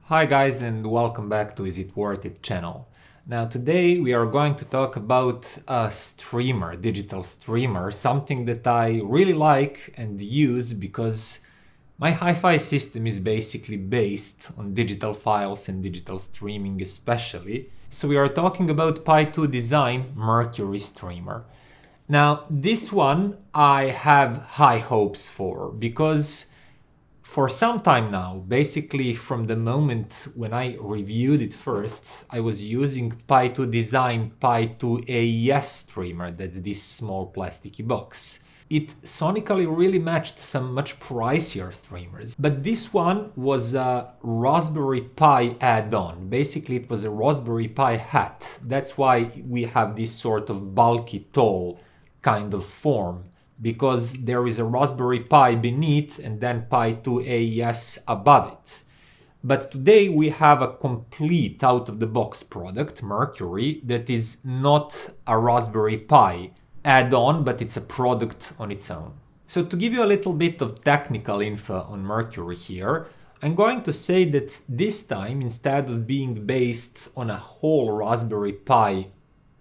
Hi guys and welcome back to Is It Worth It channel. Now today we are going to talk about a streamer, digital streamer, something that I really like and use because my hi-fi system is basically based on digital files and digital streaming especially. So we are talking about Pi2Design Mercury streamer. Now this one I have high hopes for because for some time now, basically from the moment when I reviewed it first, I was using Pi2Design Pi2AES streamer, that's this small plasticky box. It sonically really matched some much pricier streamers, but this one was a Raspberry Pi add-on. Basically it was a Raspberry Pi hat. That's why we have this sort of bulky, tall kind of form, because there is a Raspberry Pi beneath and then Pi2AES above it. But today we have a complete out-of-the-box product, Mercury, that is not a Raspberry Pi add-on, but it's a product on its own. So to give you a little bit of technical info on Mercury here, I'm going to say that this time, instead of being based on a whole Raspberry Pi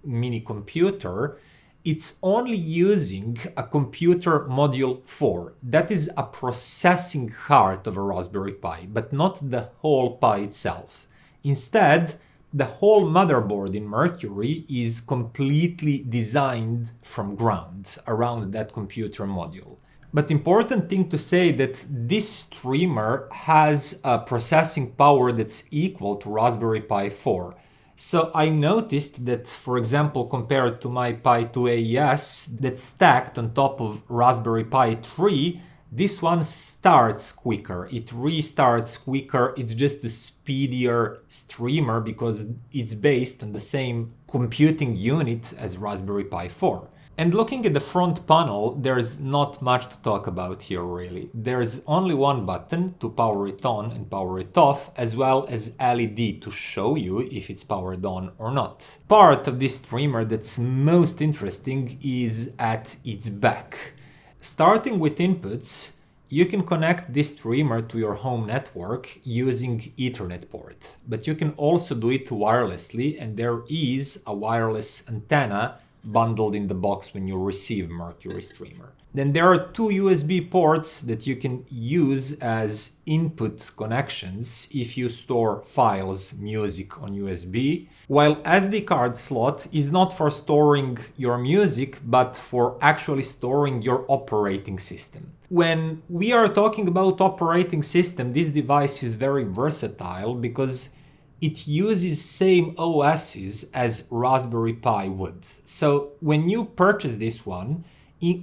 mini computer, it's only using a computer module 4. That is a processing heart of a Raspberry Pi, but not the whole Pi itself. Instead, the whole motherboard in Mercury is completely designed from ground around that computer module. But important thing to say that this streamer has a processing power that's equal to Raspberry Pi 4. So I noticed that, for example, compared to my Pi2AES that's stacked on top of Raspberry Pi 3, this one starts quicker, it restarts quicker, it's just a speedier streamer because it's based on the same computing unit as Raspberry Pi 4. And looking at the front panel, there's not much to talk about here really. There's only one button to power it on and power it off, as well as LED to show you if it's powered on or not. Part of this streamer that's most interesting is at its back. Starting with inputs, you can connect this streamer to your home network using Ethernet port, but you can also do it wirelessly, and there is a wireless antenna bundled in the box when you receive Mercury streamer. Then there are two USB ports that you can use as input connections if you store files, music on USB, while SD card slot is not for storing your music, but for actually storing your operating system. When we are talking about operating system, this device is very versatile because it uses same OSs as Raspberry Pi would. So when you purchase this one,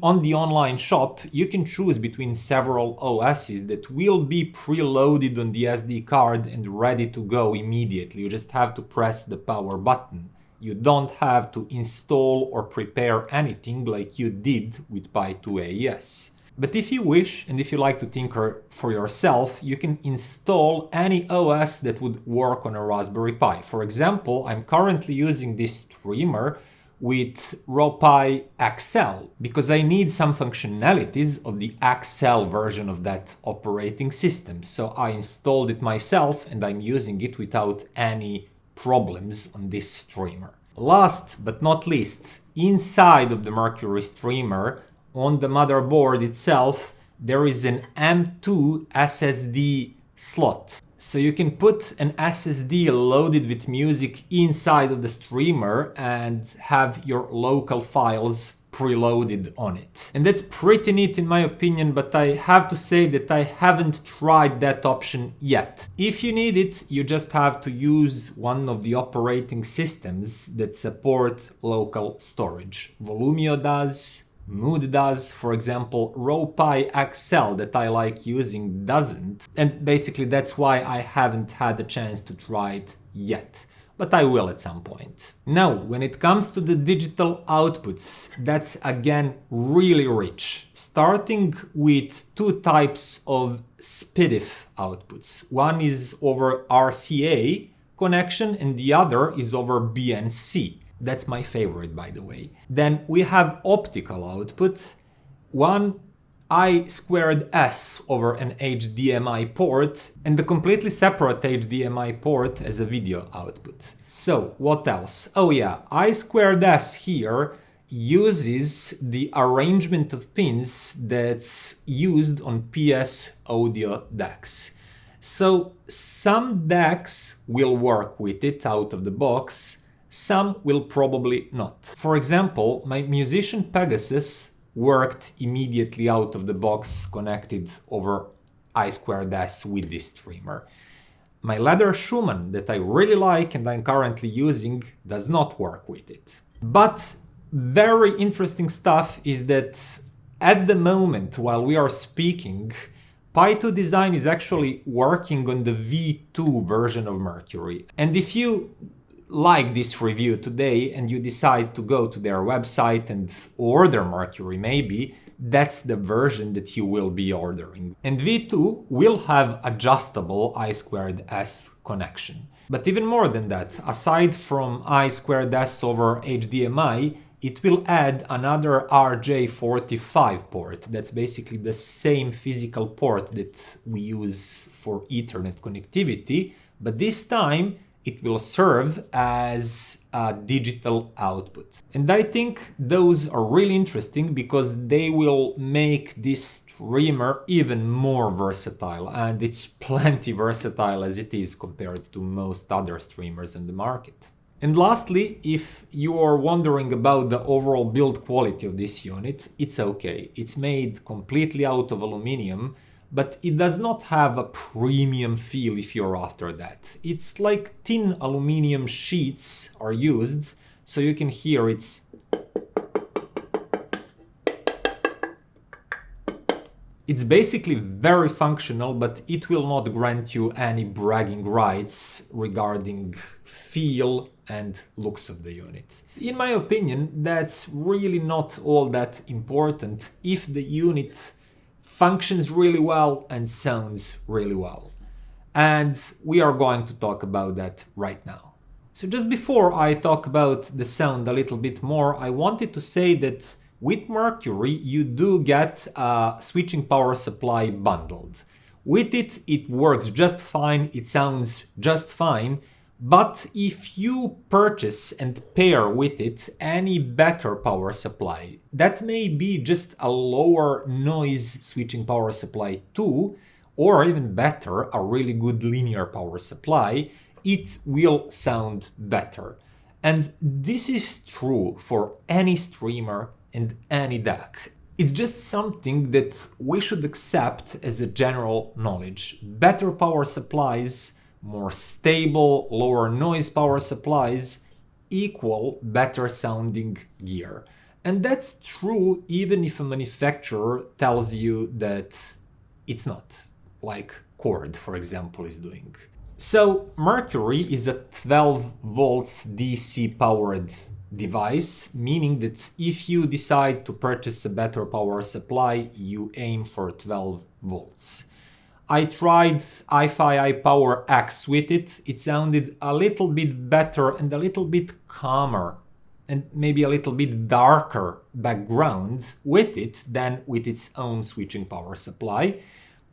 on the online shop, you can choose between several OSs that will be preloaded on the SD card and ready to go immediately. You just have to press the power button. You don't have to install or prepare anything like you did with Pi2AES. But if you wish, and if you like to tinker for yourself, you can install any OS that would work on a Raspberry Pi. For example, I'm currently using this streamer with RawPi XL because I need some functionalities of the XL version of that operating system. So I installed it myself and I'm using it without any problems on this streamer. Last but not least, inside of the Mercury streamer, on the motherboard itself, there is an M2 SSD slot. So you can put an SSD loaded with music inside of the streamer and have your local files preloaded on it. And that's pretty neat in my opinion, but I have to say that I haven't tried that option yet. If you need it, you just have to use one of the operating systems that support local storage. Volumio does, Mood does, for example. RawPi XL that I like using doesn't, and basically that's why I haven't had the chance to try it yet, but I will at some point. Now, when it comes to the digital outputs, that's again really rich, starting with two types of SPDIF outputs. One is over RCA connection and the other is over BNC. That's my favorite, by the way. Then we have optical output. One I2S over an HDMI port and a completely separate HDMI port as a video output. So what else? Oh yeah, I2S here uses the arrangement of pins that's used on PS audio decks. So some decks will work with it out of the box, some will probably not. For example, my Musician Pegasus worked immediately out of the box connected over I2S with this streamer. My Leather Schumann that I really like and I'm currently using does not work with it. But very interesting stuff is that at the moment while we are speaking, Pi2Design is actually working on the V2 version of Mercury. And if you like this review today and you decide to go to their website and order Mercury maybe, that's the version that you will be ordering. And V2 will have adjustable I2S connection. But even more than that, aside from I2S over HDMI, it will add another RJ45 port. That's basically the same physical port that we use for Ethernet connectivity, but this time it will serve as a digital output. And I think those are really interesting because they will make this streamer even more versatile, and it's plenty versatile as it is compared to most other streamers in the market. And lastly, if you are wondering about the overall build quality of this unit, it's okay. It's made completely out of aluminum, but it does not have a premium feel if you're after that. It's like thin aluminum sheets are used, so you can hear it's basically very functional, but it will not grant you any bragging rights regarding feel and looks of the unit. In my opinion, that's really not all that important if the unit functions really well and sounds really well. And we are going to talk about that right now. So just before I talk about the sound a little bit more, I wanted to say that with Mercury you do get a switching power supply bundled. With it, it works just fine, it sounds just fine, but if you purchase and pair with it any better power supply, that may be just a lower noise switching power supply too, or even better, a really good linear power supply, it will sound better. And this is true for any streamer and any deck. It's just something that we should accept as a general knowledge. Better power supplies, more stable, lower noise power supplies equal better sounding gear. And that's true even if a manufacturer tells you that it's not, like Chord, for example, is doing. So Mercury is a 12 volts DC powered device, meaning that if you decide to purchase a better power supply, you aim for 12 volts. I tried hifi iPower X with it. It sounded a little bit better and a little bit calmer and maybe a little bit darker background with it than with its own switching power supply.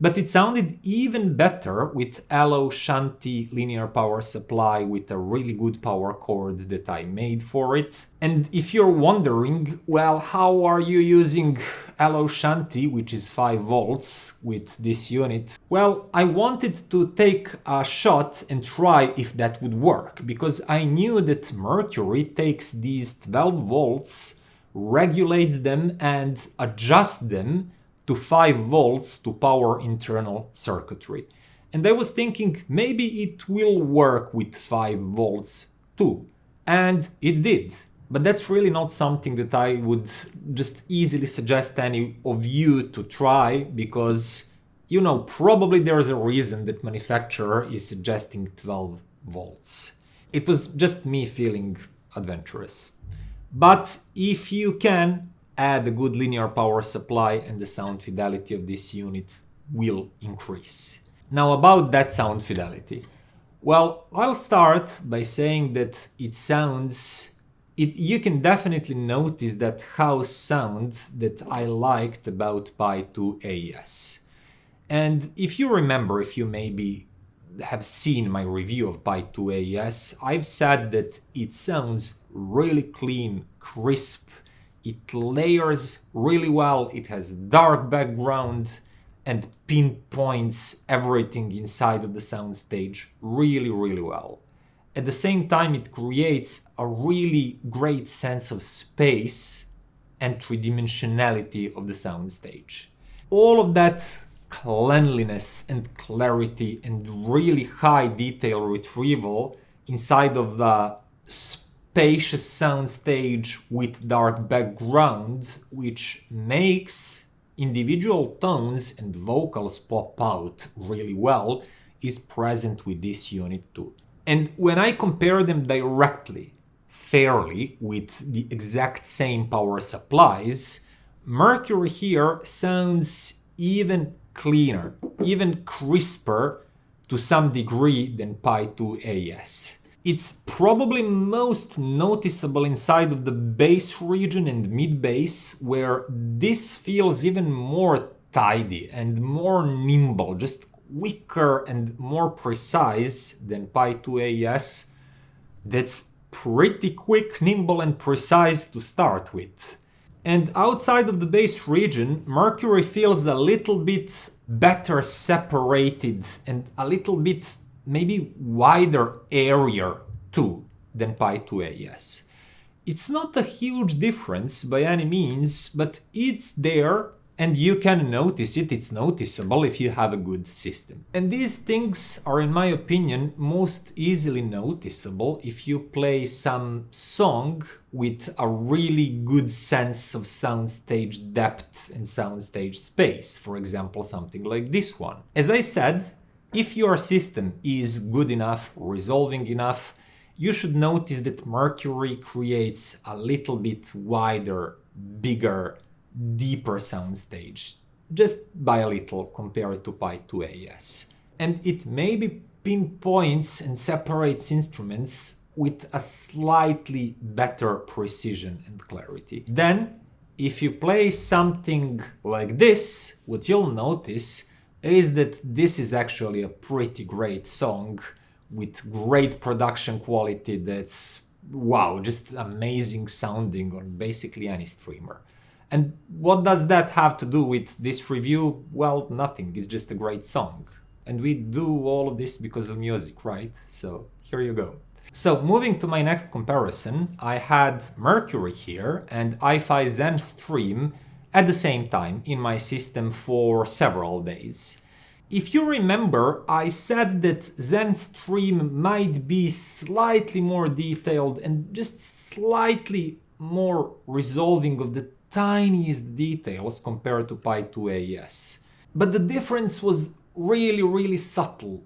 But it sounded even better with Allo Shanti linear power supply with a really good power cord that I made for it. And if you're wondering, well, how are you using Allo Shanti, which is 5 volts, with this unit? Well, I wanted to take a shot and try if that would work, because I knew that Mercury takes these 12 volts, regulates them and adjusts them to 5 volts to power internal circuitry. And I was thinking maybe it will work with 5 volts too. And it did. But that's really not something that I would just easily suggest any of you to try, because, you know, probably there's a reason that manufacturer is suggesting 12 volts. It was just me feeling adventurous. But if you can, add a good linear power supply and the sound fidelity of this unit will increase. Now about that sound fidelity. Well, I'll start by saying that it sounds you can definitely notice that house sound that I liked about Pi2AES. And if you remember, if you maybe have seen my review of Pi2AES, I've said that it sounds really clean, crisp, it layers really well, it has dark background and pinpoints everything inside of the soundstage really, really well. At the same time, it creates a really great sense of space and three-dimensionality of the soundstage. All of that cleanliness and clarity and really high detail retrieval inside of the spacious soundstage with dark background, which makes individual tones and vocals pop out really well, is present with this unit too. And when I compare them directly, fairly, with the exact same power supplies, Mercury here sounds even cleaner, even crisper to some degree than Pi2AES. It's probably most noticeable inside of the bass region and mid-bass, where this feels even more tidy and more nimble, just quicker and more precise than Pi2AES. That's pretty quick, nimble and precise to start with. And outside of the bass region, Mercury feels a little bit better separated and a little bit maybe wider area too than Pi2AES. It's not a huge difference by any means, but it's there and you can notice it. It's noticeable if you have a good system. And these things are, in my opinion, most easily noticeable if you play some song with a really good sense of soundstage depth and soundstage space. For example, something like this one. As I said, if your system is good enough, resolving enough, you should notice that Mercury creates a little bit wider, bigger, deeper soundstage, just by a little compared to Pi2AES. And it maybe pinpoints and separates instruments with a slightly better precision and clarity. Then, if you play something like this, what you'll notice is that this is actually a pretty great song with great production quality that's, wow, just amazing sounding on basically any streamer. And what does that have to do with this review? Well, nothing, it's just a great song. And we do all of this because of music, right? So here you go. So moving to my next comparison, I had Mercury here and iiFi Zen Stream at the same time in my system for several days. If you remember, I said that Zen Stream might be slightly more detailed and just slightly more resolving of the tiniest details compared to Pi2AES. But the difference was really subtle.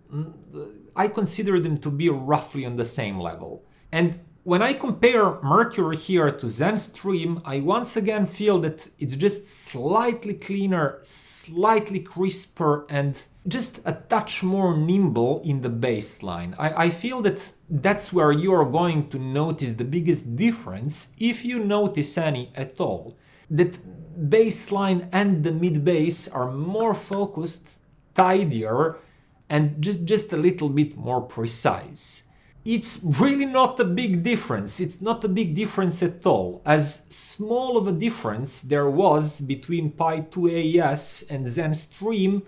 I consider them to be roughly on the same level. And when I compare Mercury here to Zen Stream, I once again feel that it's just slightly cleaner, slightly crisper, and just a touch more nimble in the bass line. I feel that that's where you're going to notice the biggest difference, if you notice any at all. That bass line and the mid bass are more focused, tidier, and just a little bit more precise. It's really not a big difference. It's not a big difference at all. As small of a difference there was between Pi2AES and Zen Stream,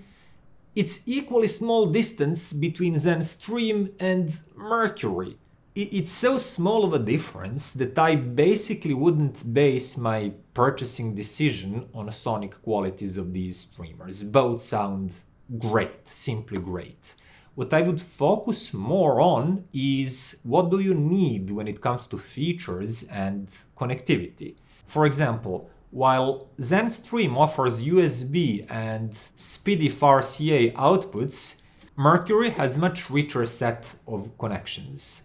it's equally small distance between Zen Stream and Mercury. It's so small of a difference that I basically wouldn't base my purchasing decision on sonic qualities of these streamers. Both sound great, simply great. What I would focus more on is what do you need when it comes to features and connectivity. For example, while Zen Stream offers USB and speedy RCA outputs, Mercury has much richer set of connections.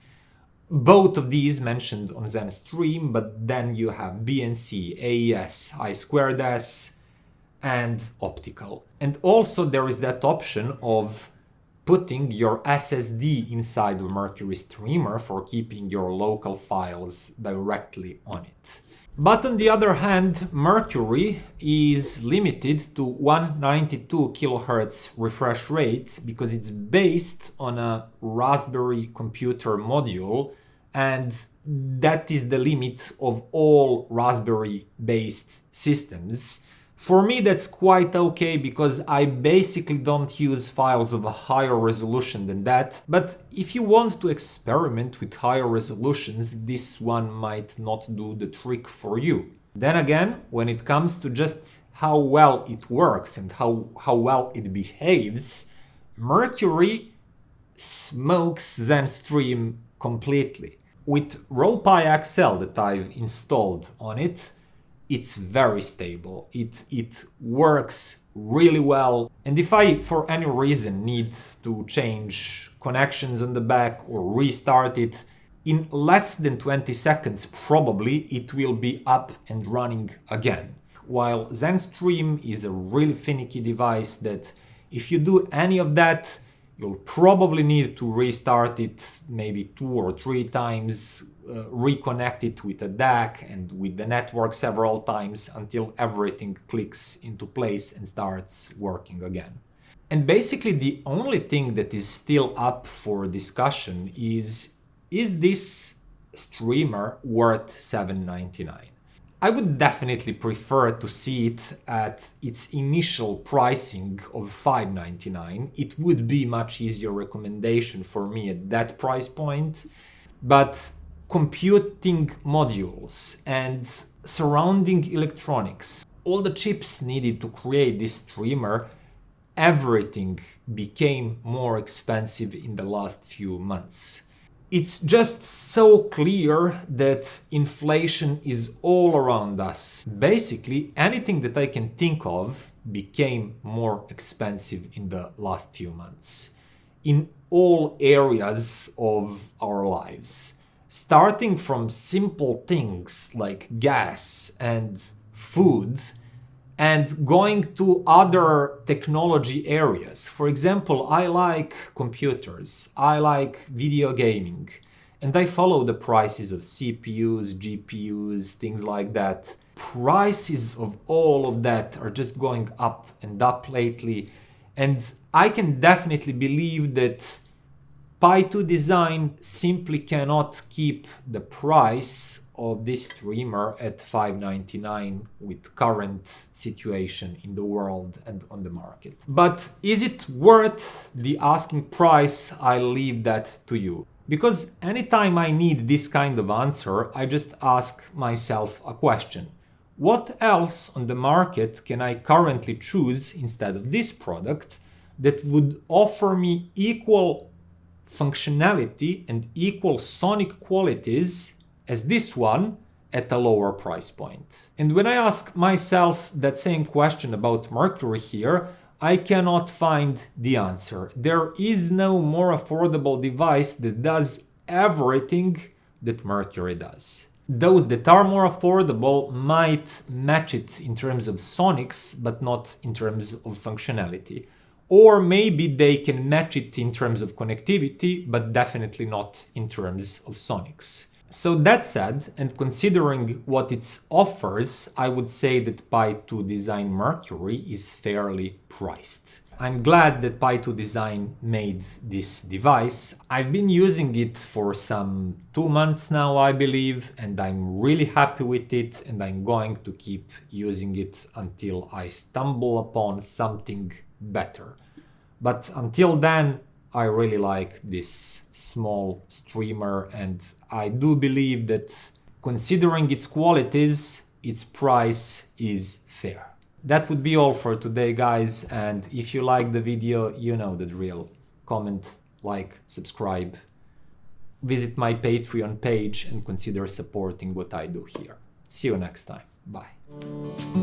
Both of these mentioned on Zen Stream, but then you have BNC, AES, I2S, and optical. And also there is that option of putting your SSD inside the Mercury streamer for keeping your local files directly on it. But on the other hand, Mercury is limited to 192 kHz refresh rate because it's based on a Raspberry computer module, and that is the limit of all Raspberry-based systems. For me, that's quite okay because I basically don't use files of a higher resolution than that. But if you want to experiment with higher resolutions, this one might not do the trick for you. Then again, when it comes to just how well it works and how well it behaves, Mercury smokes ZenStream completely. With RawPi XL that I've installed on it, it's very stable. It works really well. And if I, for any reason, need to change connections on the back or restart it, in less than 20 seconds, probably it will be up and running again. While ZenStream is a really finicky device that if you do any of that, you'll probably need to restart it maybe 2 or 3 times, reconnect it with a DAC and with the network several times until everything clicks into place and starts working again. And basically the only thing that is still up for discussion is this streamer worth $7.99? I would definitely prefer to see it at its initial pricing of $5.99. It would be much easier recommendation for me at that price point. But computing modules and surrounding electronics, all the chips needed to create this streamer, everything became more expensive in the last few months. It's just so clear that inflation is all around us. Basically, anything that I can think of became more expensive in the last few months. In all areas of our lives. Starting from simple things like gas and food, and going to other technology areas. For example, I like computers, I like video gaming, and I follow the prices of CPUs, GPUs, things like that. Prices of all of that are just going up and up lately, and I can definitely believe that Pi2Design simply cannot keep the price of this streamer at $5.99 with current situation in the world and on the market. But is it worth the asking price? I leave that to you. Because anytime I need this kind of answer, I just ask myself a question. What else on the market can I currently choose instead of this product that would offer me equal functionality and equal sonic qualities as this one at a lower price point? And when I ask myself that same question about Mercury here, I cannot find the answer. There is no more affordable device that does everything that Mercury does. Those that are more affordable might match it in terms of sonics, but not in terms of functionality. Or maybe they can match it in terms of connectivity, but definitely not in terms of sonics. So that said, and considering what it offers, I would say that Pi2Design Mercury is fairly priced. I'm glad that Pi2Design made this device. I've been using it for some 2 months now, I believe, and I'm really happy with it, and I'm going to keep using it until I stumble upon something better. But until then, I really like this small streamer, and I do believe that considering its qualities, its price is fair. That would be all for today, guys, and if you like the video, you know the drill. Comment, like, subscribe, visit my Patreon page and consider supporting what I do here. See you next time. Bye.